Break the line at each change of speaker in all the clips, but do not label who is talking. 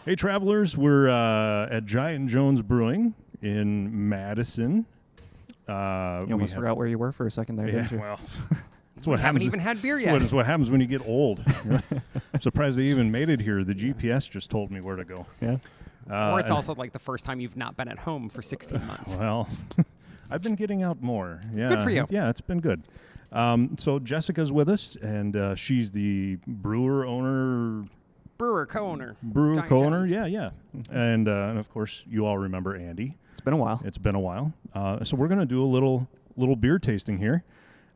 Hey, travelers, we're at Giant Jones Brewing in Madison.
You almost forgot where you were for a second there, didn't you?
Well, that's what
haven't
happens.
even had beer yet.
That's what happens when you get old. I'm surprised they even made it here. The GPS just told me where to go.
Yeah.
Or it's also like the first time you've not been at home for 16 months.
Well, I've been getting out more. Yeah.
Good for you.
Yeah, it's been good. So Jessica's with us, and she's the brewer owner.
Brewer co-owner.
Brewer co-owner,
Jones.
yeah. And of course, you all remember Andy.
It's been a while.
It's been a while. So we're going to do a little beer tasting here.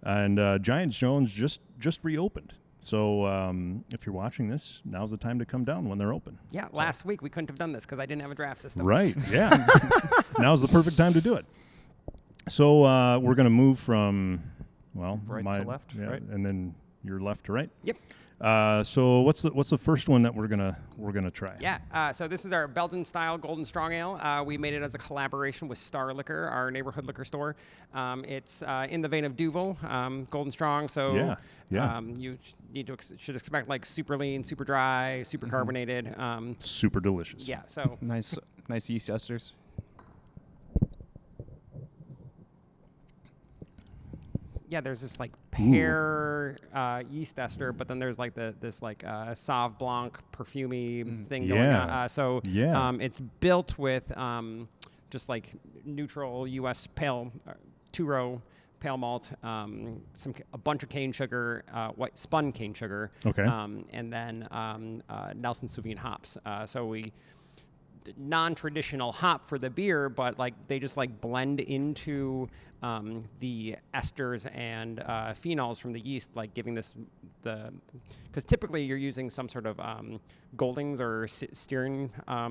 And Giant Jones just reopened. So if you're watching this, now's the time to come down when they're open.
Yeah, last week we couldn't have done this because I didn't have a draft system.
Right, yeah. Now's the perfect time to do it. So we're going to move from, well,
Right to left, right?
And then your left to right.
Yep.
So what's the first one that we're gonna try?
Yeah. So this is our Belgian style Golden Strong Ale. We made it as a collaboration with Star Liquor, our neighborhood liquor store. It's in the vein of Duvel, Golden Strong. So you should expect like super lean, super dry, super carbonated.
Super delicious.
Yeah. So
Nice yeast esters.
yeah, there's this like pear yeast ester, but then there's like this Sauv Blanc perfumey thing going on. It's built with just like neutral U.S. pale 2-row pale malt, a bunch of cane sugar, white spun cane sugar, and then Nelson Sauvignon hops. So we non-traditional hop for the beer, but like they just like blend into the esters and phenols from the yeast, like giving this because typically you're using some sort of Goldings or steering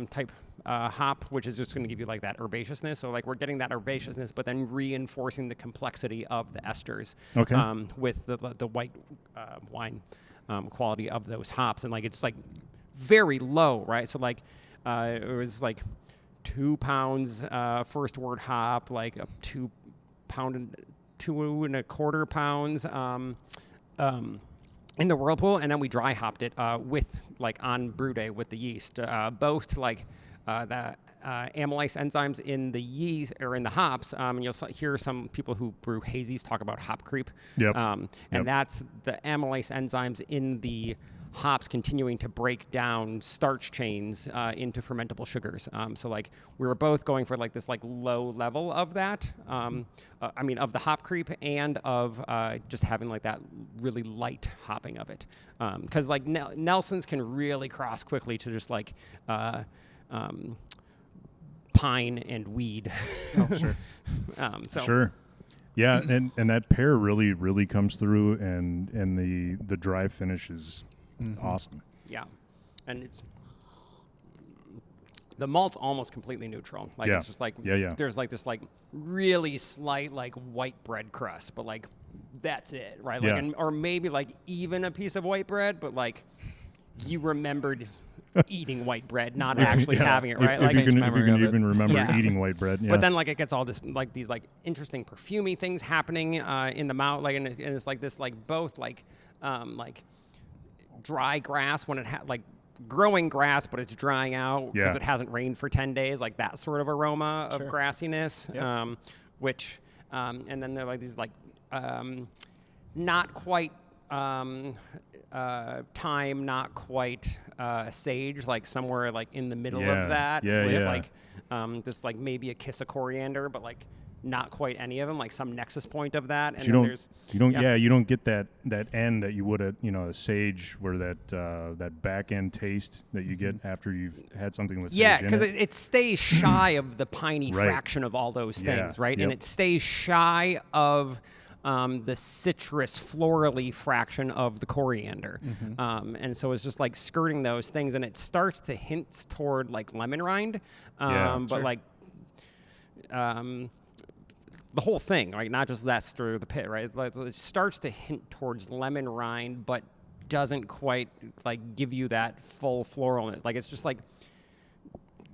type hop, which is just going to give you like that herbaceousness. So like we're getting that herbaceousness, but then reinforcing the complexity of the esters with the white wine quality of those hops, and like it's like very low, right? So like it was like 2 pounds first wort hop, like a 2 and a quarter pounds in the whirlpool, and then we dry hopped it with like on brew day with the yeast, both to like the amylase enzymes in the yeast or in the hops, and you'll hear some people who brew hazies talk about hop creep. And that's the amylase enzymes in the hops continuing to break down starch chains into fermentable sugars. So like we were both going for like this like low level of that, of the hop creep and of just having like that really light hopping of it. Because like Nelson's can really cross quickly to just like pine and weed.
Oh, sure.
Sure. Yeah, and that pear really comes through, and the dry finish is awesome.
Yeah, and the malt's almost completely neutral. Like it's just like there's like this like really slight like white bread crust, but like that's it, right? Like or maybe like even a piece of white bread, but like you remembered eating white bread, not actually having it, right?
If you can even remember eating white bread. Yeah.
But then like it gets all this like these like interesting perfumey things happening in the mouth, like and it's like this like both like dry grass when it like growing grass, but it's drying out because it hasn't rained for 10 days, like that sort of aroma of grassiness, which and then they're like these like not quite thyme, not quite sage, like somewhere like in the middle of that, with like this like maybe a kiss of coriander, but like not quite any of them, like some nexus point of that. And
you don't get that end that you would at a sage, where that back end taste that you get after you've had something with sage
because it stays shy of the piney fraction of all those things, right? And it stays shy of the citrus florally fraction of the coriander. And so it's just like skirting those things, and it starts to hint toward like lemon rind, but like the whole thing, right? Not just that through the pit, right? Like it starts to hint towards lemon rind, but doesn't quite like give you that full floralness. Like it's just like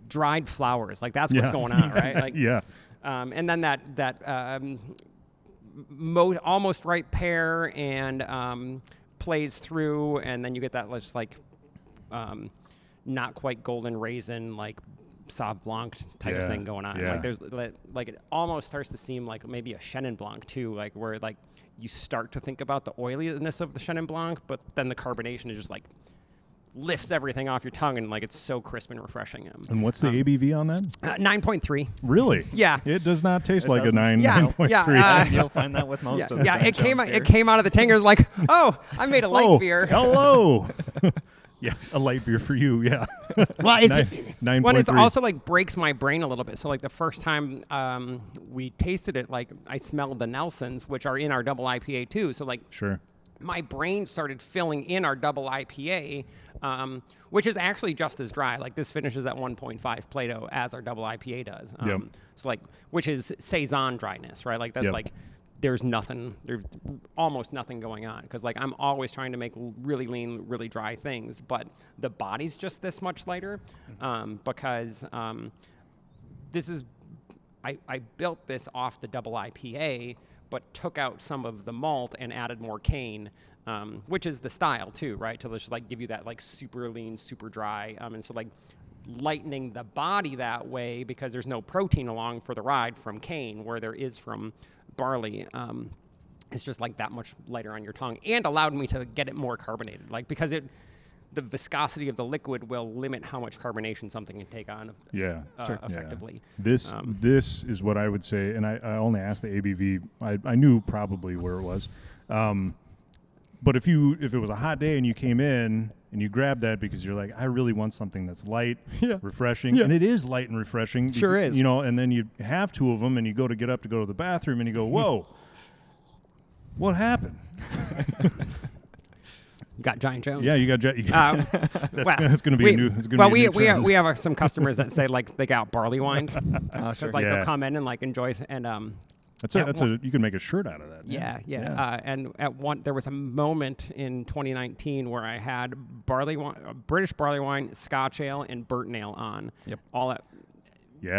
dried flowers. Like that's what's going on, right? Like and then that almost ripe pear and plays through, and then you get that just like not quite golden raisin, like Sauv Blanc type of thing going on. Like there's like it almost starts to seem like maybe a Chenin Blanc too, like where like you start to think about the oiliness of the Chenin Blanc, but then the carbonation is just like lifts everything off your tongue, and like it's so crisp and refreshing.
And what's the ABV on that?
9.3.
Really?
Yeah.
It does not taste like a 9.3.
You'll find that with most of the
Giant
Jones
Jones
beer.
it came out of the tank. It was like, oh, I made a light beer.
Hello. Yeah, a light beer for you. Yeah.
Well, it's
9.3.
It's also like breaks my brain a little bit. So like the first time we tasted it, like I smelled the Nelsons, which are in our double IPA too. So like
sure.
My brain started filling in our double IPA, which is actually just as dry. Like this finishes at 1.5 Plato as our double IPA does. So like, which is Saison dryness, right? Like that's like, there's almost nothing going on. Cause like I'm always trying to make really lean, really dry things, but the body's just this much lighter because this is, I built this off the double IPA, but took out some of the malt and added more cane, which is the style too, right? To just like give you that like super lean, super dry. And so like lightening the body that way because there's no protein along for the ride from cane where there is from barley. It's just like that much lighter on your tongue and allowed me to get it more carbonated. Like because the viscosity of the liquid will limit how much carbonation something can take on effectively.
This is what I would say, and I only asked the ABV. I knew probably where it was. But if it was a hot day and you came in and you grabbed that because you're like, I really want something that's light, refreshing, and it is light and refreshing.
Sure is.
You know, and then you have two of them and you go to get up to go to the bathroom and you go, whoa, what happened?
You got Giant Jones.
Yeah, you got that's going to be a new.
We have some customers that say like they got barley wine because they'll come in and like enjoy and
you can make a shirt out of that.
Yeah. And there was a moment in 2019 where I had barley wine, British barley wine, Scotch ale, and Burton ale on.
Yep.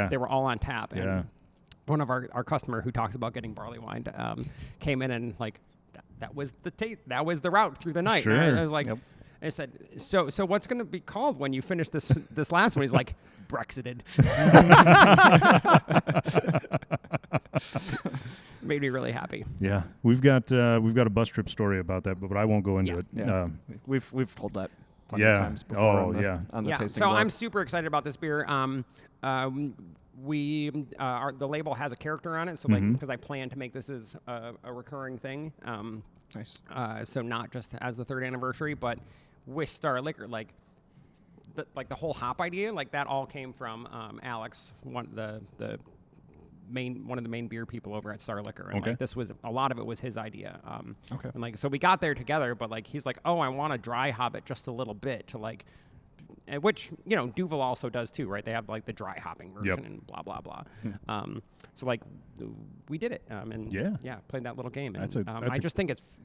They were all on tap. And one of our customer who talks about getting barley wine came in and like. That was the route through the night.
Sure.
Right? I was like, I said, so what's going to be called when you finish this last one? He's like, Brexited. Made me really happy.
Yeah, we've got a bus trip story about that, but I won't go into it.
Yeah. We've told that plenty of times before. On the tasting blog.
I'm super excited about this beer. The label has a character on it, so like because I plan to make this as a recurring thing.
Nice.
So not just as the 3rd anniversary, but with Star Liquor, like the whole hop idea, like that all came from Alex, one of the main beer people over at Star Liquor, and like this was a lot of it was his idea. And like so we got there together, but like he's like, oh, I want to dry hop it just a little bit to like. Which, Duvel also does too, right? They have like the dry hopping version and blah, blah, blah. So like we did it. Played that little game. And I just think it's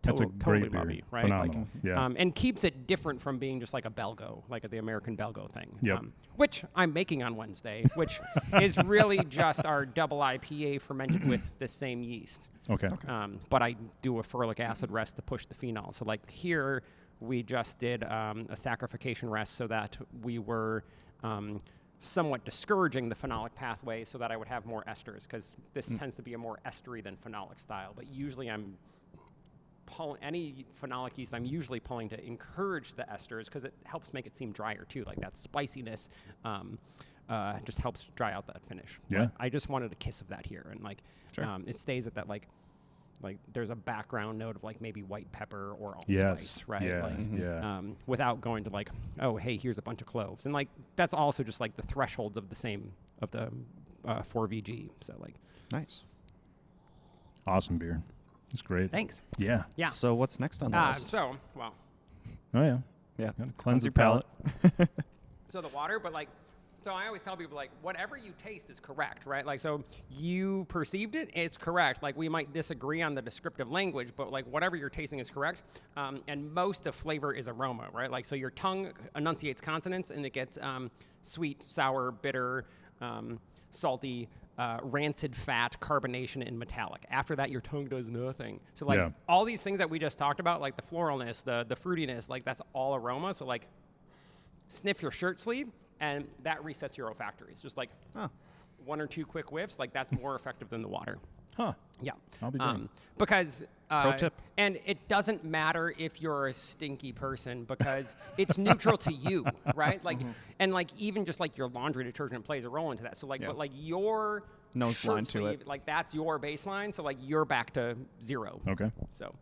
totally lovely, right?
Phenomenal.
And keeps it different from being just like a Belgo, like the American Belgo thing.
Yep.
Which I'm making on Wednesday, which is really just our double IPA fermented with the same yeast.
Okay.
But I do a ferulic acid rest to push the phenol. So like here, we just did a saccharification rest so that we were somewhat discouraging the phenolic pathway so that I would have more esters because this tends to be a more estery than phenolic style. But usually I'm pulling any phenolic yeast, I'm usually pulling to encourage the esters because it helps make it seem drier too. Like that spiciness just helps dry out that finish.
Yeah.
But I just wanted a kiss of that here. And like it stays at that like there's a background note of like maybe white pepper or allspice, right?
Yeah.
Without going to like, oh, hey, here's a bunch of cloves. And like, that's also just like the thresholds of the 4VG. So like.
Nice.
Awesome beer. It's great.
Thanks.
Yeah.
Yeah.
So what's next on the list?
Oh
yeah.
Yeah.
Gotta cleanse your palate.
So the water, but like, so I always tell people, like, whatever you taste is correct, right? Like, so you perceived it, it's correct. Like, we might disagree on the descriptive language, but, like, whatever you're tasting is correct. And most of flavor is aroma, right? Like, so your tongue enunciates consonants, and it gets sweet, sour, bitter, salty, rancid fat, carbonation, and metallic. After that, your tongue does nothing. So, like, all these things that we just talked about, like the floralness, the fruitiness, like, that's all aroma. So, like, sniff your shirt sleeve, and that resets your olfactory. It's just like 1 or 2 quick whiffs. Like that's more effective than the water.
Huh.
Yeah.
I'll be doing.
Because
pro tip.
And it doesn't matter if you're a stinky person because it's neutral to you, right? Like and like even just like your laundry detergent plays a role into that. So like but like your
nose blind
sleeve,
to it.
like that's your baseline. So like you're back to 0.
Okay.
So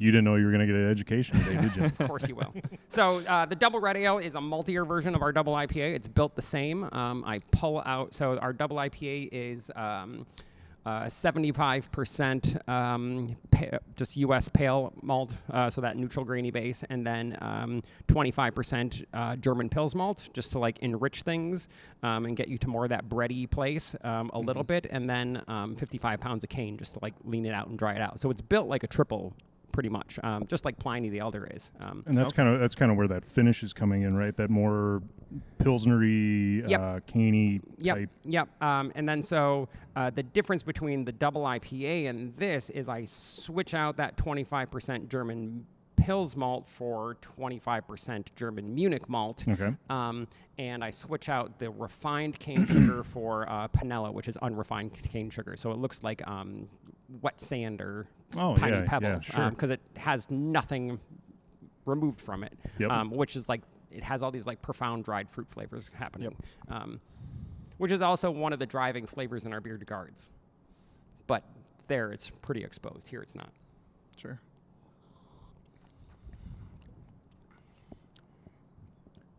you didn't know you were going to get an education today, did you?
Of course you will. So the Double Red Ale is a maltier version of our Double IPA. It's built the same. I pull out, so our Double IPA is 75% just U.S. pale malt, so that neutral grainy base, and then 25% German Pils malt, just to like enrich things and get you to more of that bready place a little bit, and then 55 pounds of cane just to like lean it out and dry it out. So it's built like a triple. Pretty much, just like Pliny the Elder is.
And that's kind of where that finish is coming in, right? That more pilsnery, caney type.
Yep. And then so the difference between the Double IPA and this is I switch out that 25% German Pils malt for 25% German Munich malt.
Okay.
And I switch out the refined cane sugar for Panella, which is unrefined cane sugar. So it looks like wet sand or tiny pebbles because it has nothing removed from it, which is like it has all these like profound dried fruit flavors happening, which is also one of the driving flavors in our beer guards. But there it's pretty exposed. Here it's not.
Sure.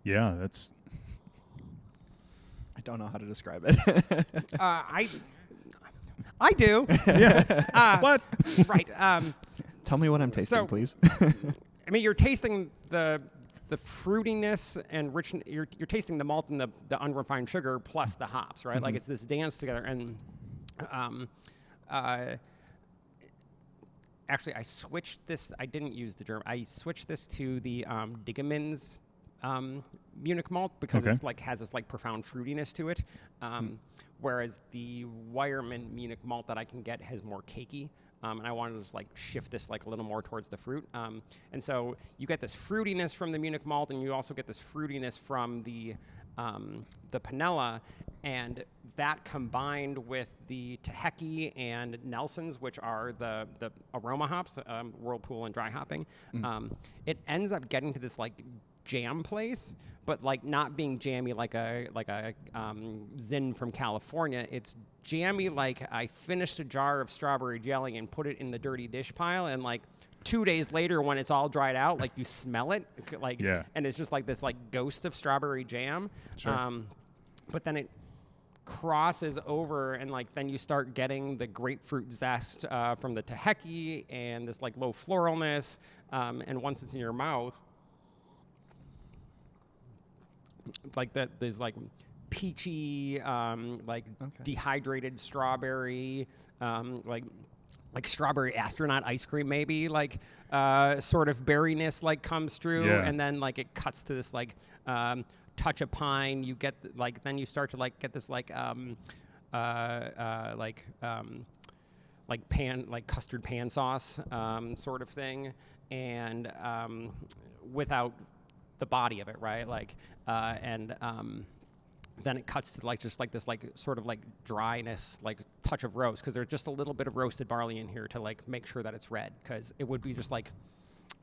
Yeah, that's...
I don't know how to describe it.
I do.
Yeah. What?
Right.
Tell me what I'm tasting, please.
I mean, you're tasting the fruitiness and rich. You're tasting the malt and the unrefined sugar plus the hops, right? Like it's this dance together. And actually, I switched this. I didn't use the German. I switched this to the Digemins Munich malt because it's like has this like profound fruitiness to it, whereas the Weyermann Munich malt that I can get has more cakey, and I wanted to just like shift this like a little more towards the fruit, and so you get this fruitiness from the Munich malt, and you also get this fruitiness from the Panella, and that combined with the Taheki and Nelson's, which are the aroma hops, Whirlpool and dry hopping, it ends up getting to this like jam place, but like not being jammy like a Zin from California. It's jammy like I finished a jar of strawberry jelly and put it in the dirty dish pile, and like 2 days later when it's all dried out, like you smell it, like and it's just like this like ghost of strawberry jam. Sure. But then it crosses over, and like then you start getting the grapefruit zest from the Taheki and this like low floralness, and once it's in your mouth, like that there's like peachy dehydrated strawberry, like strawberry astronaut ice cream maybe, like sort of berryness like comes through, and then like it cuts to this like touch of pine. You get like then you start to like get this like custard pan sauce sort of thing, and without the body of it, right? Like, then it cuts to like just like this like sort of like dryness, like touch of roast, because there's just a little bit of roasted barley in here to like make sure that it's red, because it would be just like,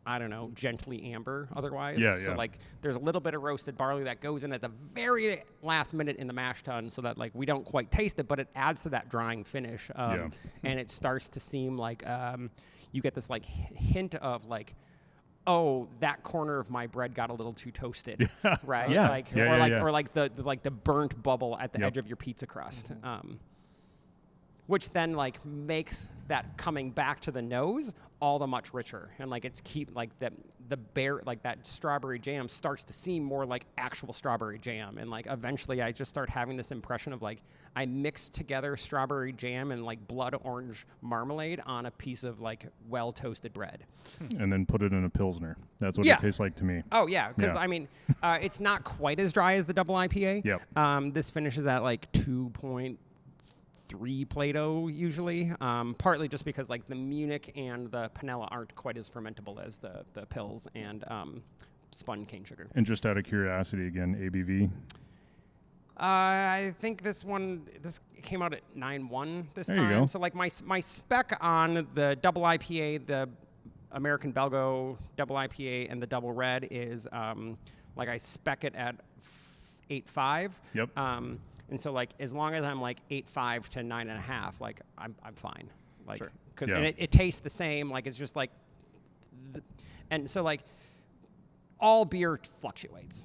I don't know, gently amber otherwise. So like there's a little bit of roasted barley that goes in at the very last minute in the mash tun, so that like we don't quite taste it, but it adds to that drying finish, and it starts to seem like you get this like hint of like, oh, that corner of my bread got a little too toasted, right? Or like the burnt bubble at the edge of your pizza crust, which then like makes that coming back to the nose all the much richer, and like it's that strawberry jam starts to seem more like actual strawberry jam, and like eventually I just start having this impression of like I mixed together strawberry jam and like blood orange marmalade on a piece of like well toasted bread,
and then put it in a Pilsner. That's what it tastes like to me.
Oh yeah, because I mean it's not quite as dry as the double IPA. This finishes at like 2.3 3 Plato usually, partly just because like the Munich and the Panella aren't quite as fermentable as the Pils and spun cane sugar.
And just out of curiosity, again, ABV?
I think this came out at 9.1 this time.
You go.
So like my spec on the double IPA, the American Belgo double IPA, and the double red is like I spec it at 8.5.
Yep.
And so like as long as I'm like 8.5 to 9.5, like I'm fine. Like,
sure.
And it tastes the same. Like it's just like, and so like all beer fluctuates.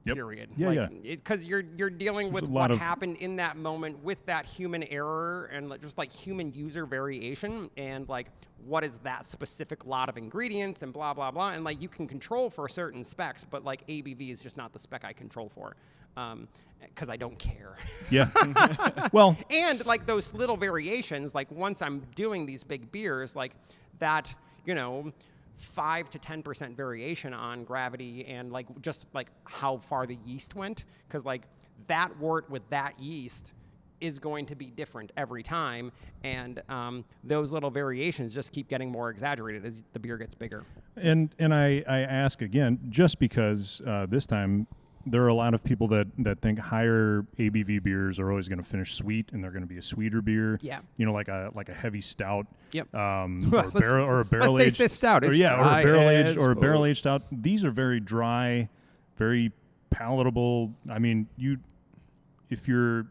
Yep.
Period.
Yeah,
Because you're dealing with what happened in that moment with that human error and like, just like human user variation and like what is that specific lot of ingredients and blah blah blah, and like you can control for certain specs, but like ABV is just not the spec I control for, because I don't care.
Yeah. Well,
and like those little variations, like once I'm doing these big beers, like that, 5 to 10% variation on gravity and like just like how far the yeast went, because like that wort with that yeast is going to be different every time, and those little variations just keep getting more exaggerated as the beer gets bigger.
And I ask again, just because this time there are a lot of people that think higher ABV beers are always going to finish sweet, and they're going to be a sweeter beer.
Yeah.
Like a heavy stout.
Yep.
Or a barrel aged.
Let's taste this stout. It's
or a barrel aged stout. These are very dry, very palatable. I mean, if the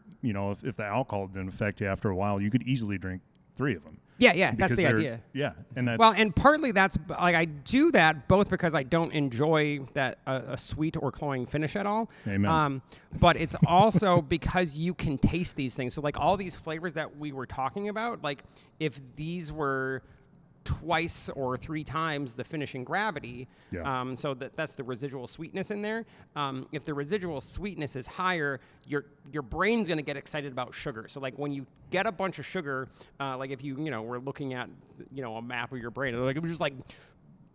alcohol didn't affect you after a while, you could easily drink 3 of them.
Yeah, that's the idea.
Yeah, and that's
and partly that's like I do that both because I don't enjoy that a sweet or cloying finish at all.
Amen.
But it's also because you can taste these things. So like all these flavors that we were talking about, like if these were twice or 3 times the finishing gravity, so that's the residual sweetness in there. If the residual sweetness is higher, your brain's going to get excited about sugar. So like when you get a bunch of sugar, like if you were looking at a map of your brain, like it was just like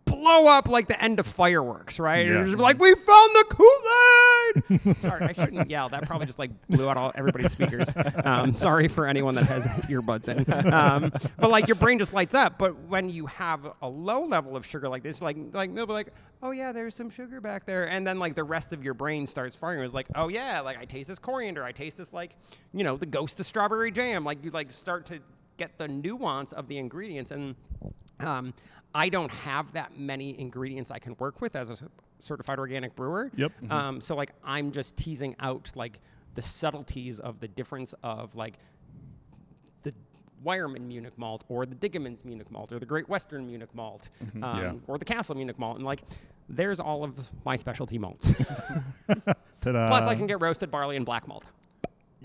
blow up like the end of fireworks, right?
Yeah.
You're just like, we found the Kool-Aid! Sorry, I shouldn't yell. That probably just like blew out everybody's speakers. Sorry for anyone that has earbuds in. But like your brain just lights up. But when you have a low level of sugar like this, like they'll be like, oh yeah, there's some sugar back there. And then like the rest of your brain starts firing. It's like, oh yeah, like I taste this coriander. I taste this like, the ghost of strawberry jam. Like you like start to get the nuance of the ingredients. And I don't have that many ingredients I can work with as a certified organic brewer.
Yep.
So like I'm just teasing out like the subtleties of the difference of like the Weyermann Munich malt or the Diggemann's Munich malt or the Great Western Munich malt or the Castle Munich malt, and like there's all of my specialty malts.
Ta-da.
Plus I can get roasted barley and black malt.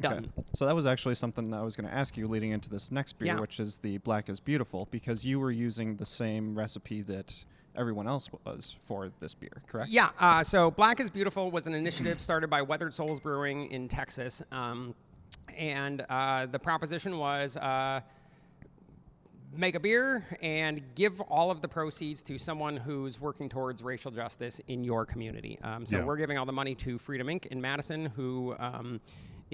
Done.
Okay. So that was actually something I was going to ask you leading into this next beer, which is the Black is Beautiful, because you were using the same recipe that everyone else was for this beer, correct?
Yeah. So Black is Beautiful was an initiative started by Weathered Souls Brewing in Texas. And the proposition was make a beer and give all of the proceeds to someone who's working towards racial justice in your community. We're giving all the money to Freedom Inc. in Madison, who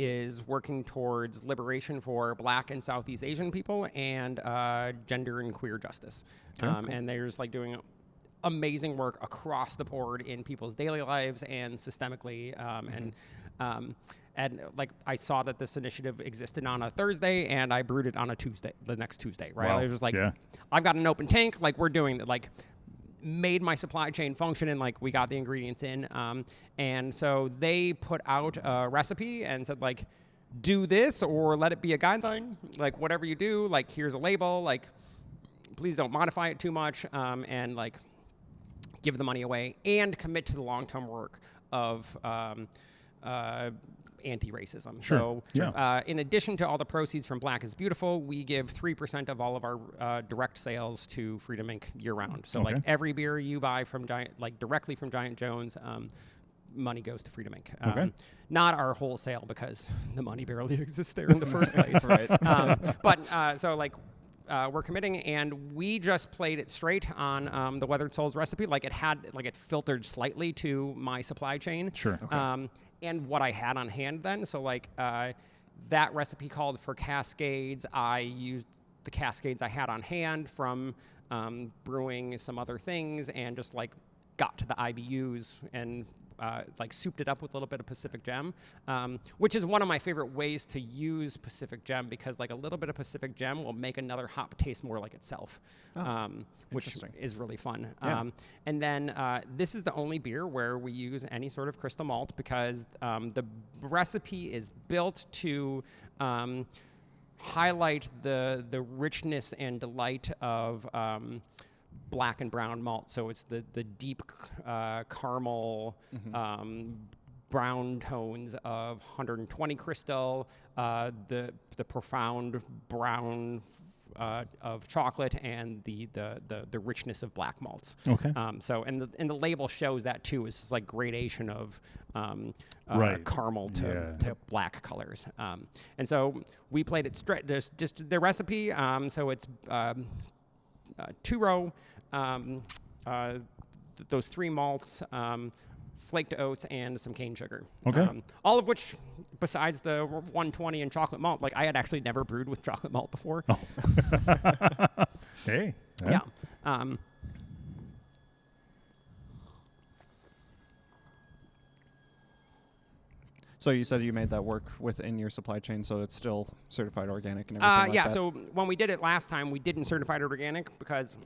is working towards liberation for Black and Southeast Asian people and gender and queer justice. Cool. And they're just like doing amazing work across the board in people's daily lives and systemically. And like I saw that this initiative existed on a Thursday, and I brewed it on a Tuesday, the next Tuesday, right?
Wow.
It was just like, I've got an open tank, like we're doing that, like made my supply chain function, and like we got the ingredients in. And so they put out a recipe and said like, do this or let it be a guideline. Like whatever you do, like here's a label, like please don't modify it too much, and like give the money away and commit to the long-term work of anti-racism.
Sure.
So in addition to all the proceeds from Black is Beautiful, we give 3% of all of our direct sales to Freedom Inc. year-round. So like every beer you buy from directly from Giant Jones, money goes to Freedom Inc. Not our wholesale, because the money barely exists there in the first place.
Right.
We're committing, and we just played it straight on the Weathered Souls recipe. Like it filtered slightly to my supply chain.
Sure.
And what I had on hand then. So like that recipe called for Cascades. I used the Cascades I had on hand from brewing some other things, and just like got to the IBUs and like souped it up with a little bit of Pacific Gem, which is one of my favorite ways to use Pacific Gem, because like a little bit of Pacific Gem will make another hop taste more like itself, which is really fun.
Yeah.
And then this is the only beer where we use any sort of crystal malt, because the recipe is built to highlight the richness and delight of black and brown malt. So it's the deep caramel brown tones of 120 crystal, the profound brown of chocolate, and the richness of black malts.
Okay.
So and the label shows that too. It's this like gradation of caramel to black colors. And so we played it straight. There's just the recipe. So it's 2-row. Those 3 malts, flaked oats, and some cane sugar.
Okay.
All of which, besides the 120 and chocolate malt, like I had actually never brewed with chocolate malt before.
Oh. Hey.
Yeah.
So you said you made that work within your supply chain, so it's still certified organic and everything like that?
So when we did it last time, we didn't certify it organic, because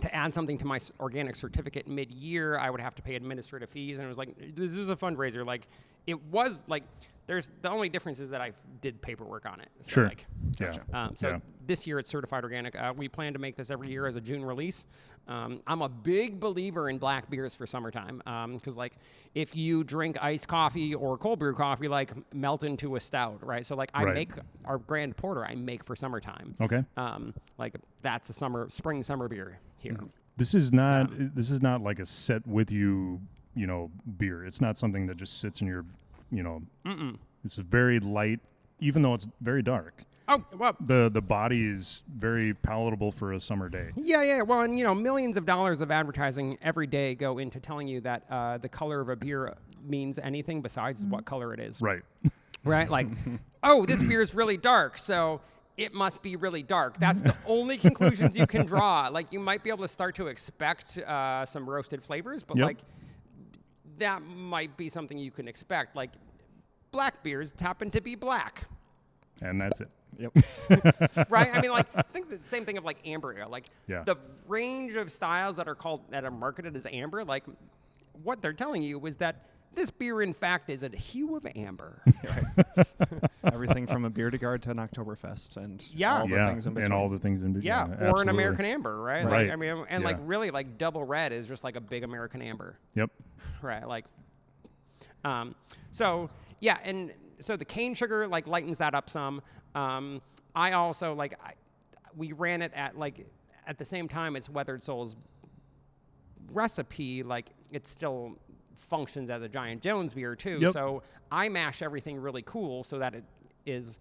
to add something to my organic certificate mid-year, I would have to pay administrative fees, and it was like, this is a fundraiser. Like, it was like, the only difference is that I did paperwork on it. So
Sure.
Like,
Yeah.
This year it's certified organic. We plan to make this every year as a June release. I'm a big believer in black beers for summertime, because like if you drink iced coffee or cold brew coffee, like melt into a stout, right? So like I make our Grand Porter, I make for summertime.
Okay.
Like that's a spring summer beer here.
Mm-hmm. This is not like a set with you, beer. It's not something that just sits in your, It's a very light, even though it's very dark.
Oh, well.
The body is very palatable for a summer day.
Yeah. Well, and millions of dollars of advertising every day go into telling you that the color of a beer means anything besides what color it is.
Right.
Right? Like, oh, this beer is really dark, so it must be really dark. That's the only conclusions you can draw. Like, you might be able to start to expect some roasted flavors, but like, that might be something you can expect. Like, black beers happen to be black.
And that's it.
Yep. Right? I mean, like, I think the same thing of like amber ale. Like, the range of styles that are marketed as amber, like, what they're telling you is that this beer, in fact, is a hue of amber.
Everything from a beer to guard to an Oktoberfest, and all the things in between.
And all the things in between.
Yeah, or
absolutely.
an American amber, right?
Right.
Like, I mean, and like really, like double red is just like a big American amber.
Yep.
Right. Like, so yeah, and so the cane sugar like lightens that up some. I also we ran it at the same time as Weathered Soul's recipe. Like, it still functions as a Giant Jones beer too.
Yep.
So I mash everything really cool so that it is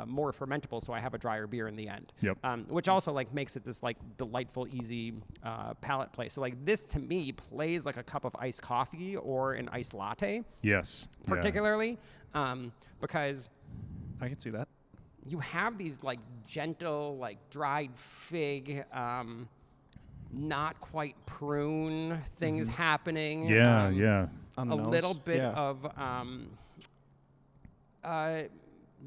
more fermentable, so I have a drier beer in the end.
Yep.
Which also like makes it this like delightful, easy palate play. So like this to me plays like a cup of iced coffee or an iced latte.
Yes.
Particularly because
I can see that.
You have these like gentle, like dried fig, not quite prune things happening.
Yeah.
On the
a
nose.
little bit of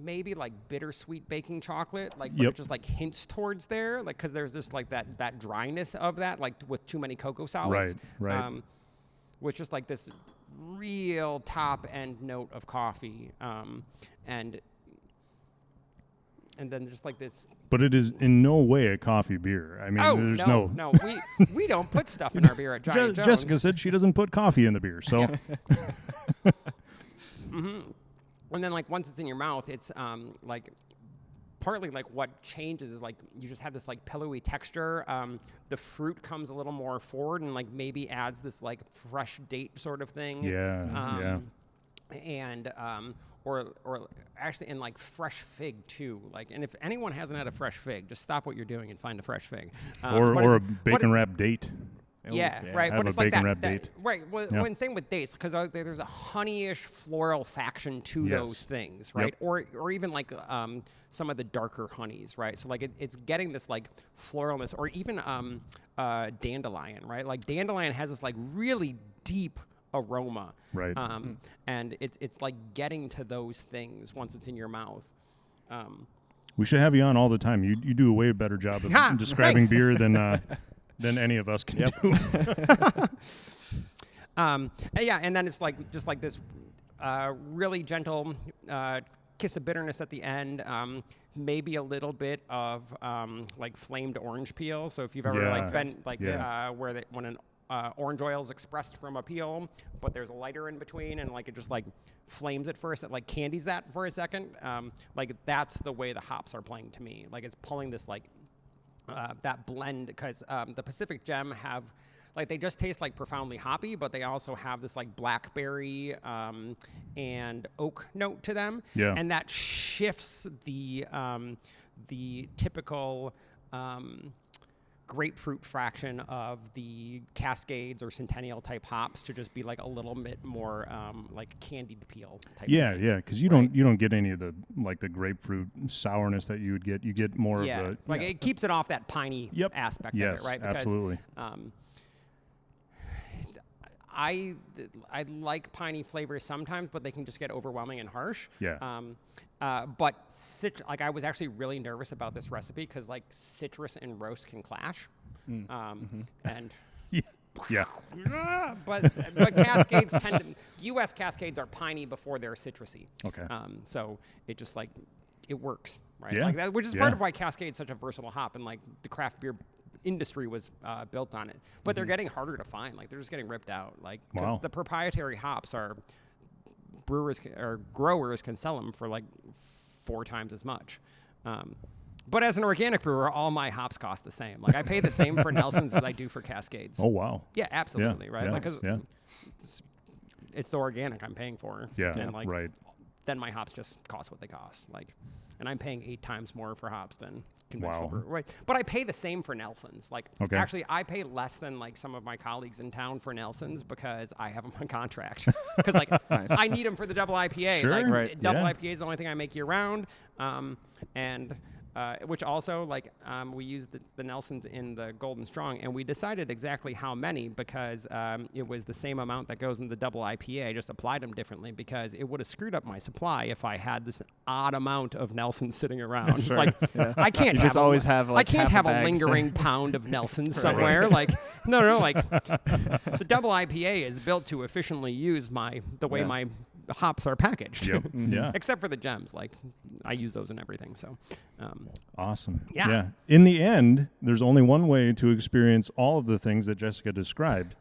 maybe like bittersweet baking chocolate, like but it just like hints towards there, like because there's this like that dryness of that, like with too many cocoa solids.
Right.
With just like this real top end note of coffee, and then just like this.
But it is in no way a coffee beer. I mean, there's
no. We don't put stuff in our beer at Giant Jones.
Jessica said she doesn't put coffee in the beer, so.
And then like once it's in your mouth, it's like partly like what changes is like you just have this like pillowy texture. The fruit comes a little more forward and like maybe adds this like fresh date sort of thing. And or actually in like fresh fig too. Like, and if anyone hasn't had a fresh fig, just stop what you're doing and find a fresh fig.
Or a bacon wrapped date.
Yeah,
yeah.
right.
Have
But
a
it's like
bacon
that,
wrap date.
right. Well,
Yeah.
and same with dates, because there's a honeyish floral faction to
Yes.
those things, right?
Yep.
Or even like some of the darker honeys, right? So like it's getting this like floralness, or even dandelion, right? Like dandelion has this like really deep aroma,
Right.
And it's like getting to those things once it's in your mouth.
We should have you on all the time. You do a way better job of describing
Thanks.
beer than any of us can do.
And then it's like just like this really gentle kiss of bitterness at the end. Maybe a little bit of like flamed orange peel. So if you've ever like been like when an orange oil is expressed from a peel, but there's a lighter in between, and like it just like flames it first, it like candies that for a second. Like that's the way the hops are playing to me. Like it's pulling this like that blend, because the Pacific Gem have like they just taste like profoundly hoppy, but they also have this like blackberry and oak note to them, and that shifts the typical grapefruit fraction of the Cascades or Centennial type hops to just be like a little bit more like candied peel type.
Yeah, because you don't get any of the like the grapefruit sourness that you would get. You get more of the
like it keeps it off that piney aspect of it, right? Because,
absolutely.
I like piney flavors sometimes, but they can just get overwhelming and harsh.
Yeah.
But like I was actually really nervous about this recipe because like citrus and roast can clash, and
yeah.
but Cascades tend to U.S. Cascades are piney before they're citrusy.
Okay.
So it just like it works, right?
Yeah.
Like that, which is part of why Cascade's such a versatile hop, and like the craft beer industry was built on it. But they're getting harder to find. Like they're just getting ripped out. Like 'cause the proprietary hops are brewers or growers can sell them for like 4 times as much. But as an organic brewer, all my hops cost the same. Like I pay the same for Nelson's as I do for Cascades.
Oh wow.
Yeah, absolutely, right?
Yeah.
Like, 'cause it's the organic I'm paying for.
Yeah.
And like,
right.
then my hops just cost what they cost. Like, and I'm paying 8 times more for hops than conventional brewer, right? But I pay the same for Nelson's. Like, actually, I pay less than like some of my colleagues in town for Nelson's because I have them on contract. Because like I need them for the double IPA.
Sure.
Like, double IPA is the only thing I make year round, and which also like we used the Nelson's in the Golden Strong, and we decided exactly how many because it was the same amount that goes in the double IPA. I just applied them differently because it would have screwed up my supply if I had this odd amount of Nelson's sitting around. Sure. Like I can't
you just always have like
I can't have a
bags.
lingering pound of Nelson's somewhere. Like no, like the double IPA is built to efficiently use the way my hops are packaged.
Yep. Yeah.
Except for the gems, like I use those in everything. So,
awesome.
Yeah.
In the end, there's only one way to experience all of the things that Jessica described,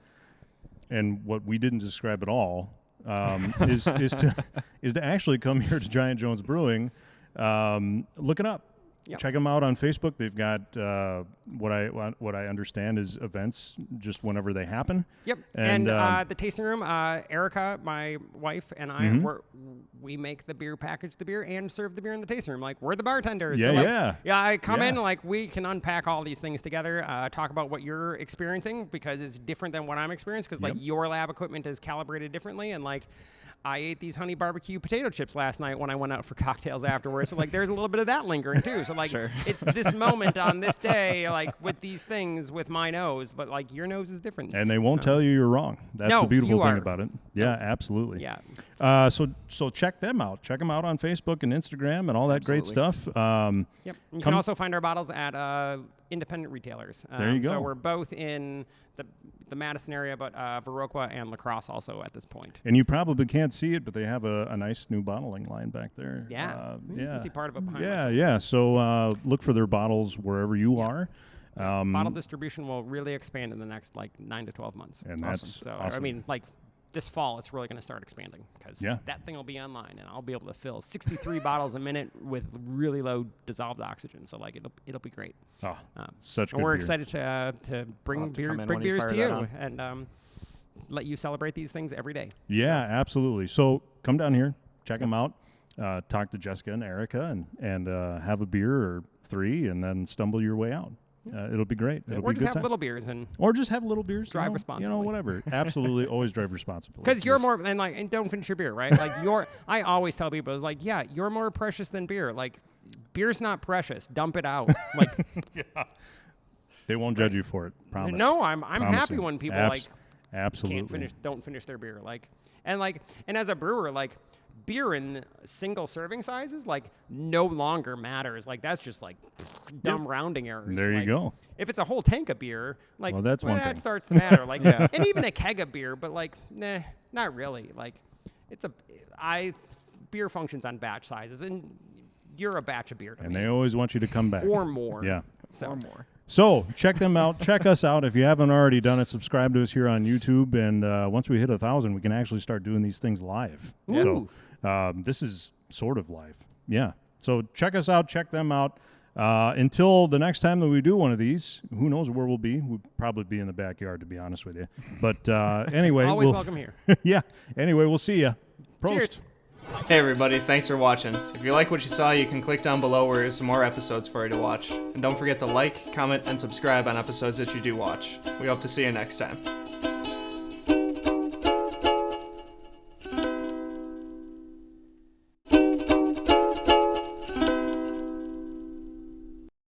and what we didn't describe at all is to actually come here to Giant Jones Brewing, look it up.
Yep.
Check them out on Facebook. They've got what I understand is events just whenever they happen.
Yep. And the tasting room, Erica, my wife, and I, we make the beer, package the beer, and serve the beer in the tasting room. Like we're the bartenders.
Yeah,
so, like,
yeah.
Yeah, I come in, like we can unpack all these things together, talk about what you're experiencing because it's different than what I'm experiencing because like your lab equipment is calibrated differently, and like I ate these honey barbecue potato chips last night when I went out for cocktails afterwards. So like there's a little bit of that lingering too. So like it's this moment on this day, like with these things with my nose, but like your nose is different.
And they won't tell you you're wrong. That's the beautiful thing about it. Yeah, absolutely.
Yeah.
So check them out. Check them out on Facebook and Instagram and all that great stuff.
Yep. You can also find our bottles at independent retailers.
There you go.
So we're both in the Madison area, but Viroqua and La Crosse also at this point.
And you probably can't see it, but they have a nice new bottling line back there.
Yeah. You can see part of it behind
us. Yeah. So look for their bottles wherever you are.
Bottle distribution will really expand in the next like 9 to 12 months.
And that's
so
awesome.
I mean, like this fall, it's really going to start expanding because that thing will be online, and I'll be able to fill 63 bottles a minute with really low dissolved oxygen. So like it'll be great.
Oh, such good
and we're
beer.
excited to bring beers to you and let you celebrate these things every day.
Yeah, absolutely. So come down here, check them out, talk to Jessica and Erica, and have a beer or 3, and then stumble your way out. It'll be great. It'll
or
be
just
good
have little beers and
drive
responsibly.
Whatever. Absolutely, always drive responsibly.
Because you're more and don't finish your beer, right? Like I always tell people, it's like, yeah, you're more precious than beer. Like, beer's not precious. Dump it out. Like,
yeah. They won't judge you for it. Promise.
No, I'm happy when people
absolutely
don't finish their beer. And as a brewer, like, beer in single serving sizes, like, no longer matters. Like, that's just like dumb rounding errors.
There you go.
If it's a whole tank of beer, like,
well, that's one thing.
That starts to matter. Like, and even a keg of beer, but like, nah, not really. Like, beer functions on batch sizes, and you're a batch of beer to me.
And they always want you to come back.
Or more.
Yeah.
Or more.
So check them out. Check us out. If you haven't already done it, subscribe to us here on YouTube. And once we hit 1,000, we can actually start doing these things live.
Ooh.
So this is sort of live. Yeah. So check us out. Check them out. Until the next time that we do one of these, who knows where we'll be. We'll probably be in the backyard, to be honest with you. But anyway.
Always welcome here.
Yeah. Anyway, we'll see you. Prost.
Cheers.
Hey everybody, thanks for watching. If you like what you saw, you can click down below where there's some more episodes for you to watch. And don't forget to like, comment, and subscribe on episodes that you do watch. We hope to see you next time.